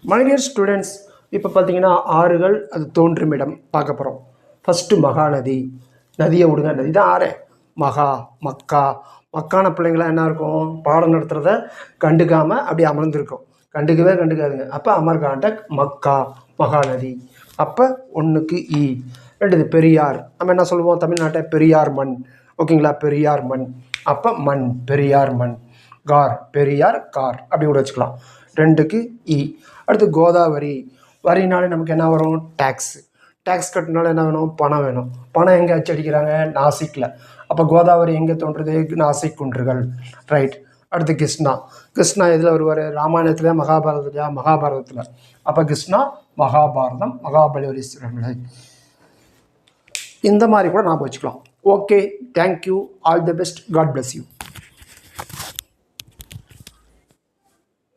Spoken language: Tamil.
மை டியர் ஸ்டூடெண்ட்ஸ், இப்போ பார்த்தீங்கன்னா ஆறுகள் அது தோன்றும் இடம் பார்க்க போகிறோம். ஃபஸ்ட்டு மகாநதி. நதியை விடுங்க, நதி தான் ஆறே. மக்கா. மக்கான பிள்ளைங்களாம் என்ன இருக்கும், பாடம் நடத்துகிறத கண்டுக்காமல் அப்படி அமர்ந்திருக்கும். கண்டுக்காதுங்க. அப்போ அமர்காண்டக் மக்கா மகாநதி. அப்போ ஒன்றுக்கு இ. ரெண்டுது பெரியார். நம்ம என்ன சொல்லுவோம், தமிழ்நாட்டை பெரியார் மண். ஓகேங்களா, பெரியார் மண். அப்போ மண், பெரியார் மண். கார், பெரியார் கார் அப்படி கூட வச்சுக்கலாம். ரெண்டுக்கு இ. அடுத்து கோதாவரி. வரினாலே நமக்கு என்ன வரும், டேக்ஸ் கட்டினால என்ன வேணும், பணம் வேணும். பணம் எங்கே அச்சடிக்கிறாங்க, நாசிக்கில். அப்போ கோதாவரி எங்கே தோன்றுறது, நாசிக் குன்றுகள். ரைட். அடுத்து கிருஷ்ணா எதில் வருவார், ராமாயணத்தில் மகாபாரதத்தில். அப்போ கிருஷ்ணா மகாபாரதம், மகாபலிபுரீஸ்வரர். இந்த மாதிரி கூட ஞாபகம் வச்சுக்கலாம். Okay, thank you, all the best, God bless you.